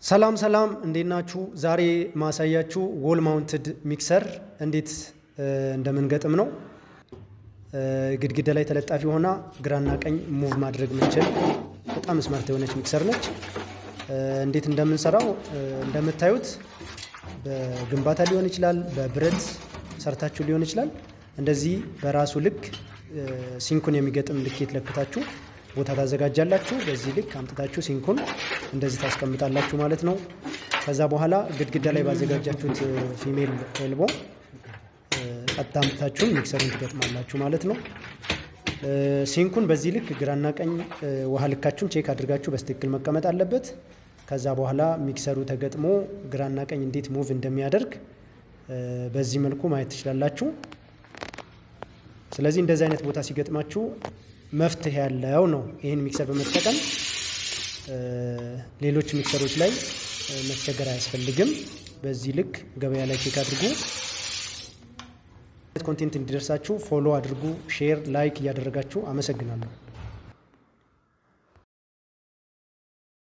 ሰላም እንዴት ናችሁ? ዛሬ ማሳያችሁ ዎል ማውንትድ ሚክሰር እንዴት እንደምንገጥም ነው። ግድግዳ ላይ ተለጣፊ ሆና ግራና ቀኝ ሙቭ ማድረግ የምትችል በጣም ስማርት የሆነች ሚክሰር ነች። እንዴት እንደምንሰራው እንደምታዩት በግንባታ ሊሆን ይችላል፣ በብረት ሰርታችሁ ሊሆን ይችላል። እንደዚህ በራሱ ልክ ሲንኩን የሚገጥም ልኬት ለክታችሁ ቦታ ታዘጋጃላችሁ። በዚህ ልክ አምጥታችሁ ሲንኩን እንደዚህ ታስቀምጣላችሁ ማለት ነው። ከዛ በኋላ ግድግዳ ላይ ባዘጋጃችሁት ፊሜል ኤልቦ ቀጥታ አምጥታችሁ ሚክሰሩን ትገጥማላችሁ ማለት ነው። ሲንኩን በዚህ ልክ ግራና ቀኝ ውሃ ልካችሁን ቼክ አድርጋችሁ በስትክክል መቀመጥ አለበት። ከዛ በኋላ ሚክሰሩ ተገጥሞ ግራና ቀኝ እንዴት ሙቭ እንደሚያደርግ በዚህ መልኩ ማየት ትችላላችሁ። ስለዚህ እንደዚህ አይነት ቦታ ሲገጥማችሁ መፍትሄ ያለው ነው። ይህን ሚክሰር በመጠቀም ሌሎች ሚክሰሮች ላይ መቸገር አያስፈልግም። በዚህ ልክ ገበያ ላይ ቼክ አድርጉ። ኮንቴንት እንዲደርሳችሁ ፎሎ አድርጉ፣ ሼር፣ ላይክ እያደረጋችሁ አመሰግናለሁ።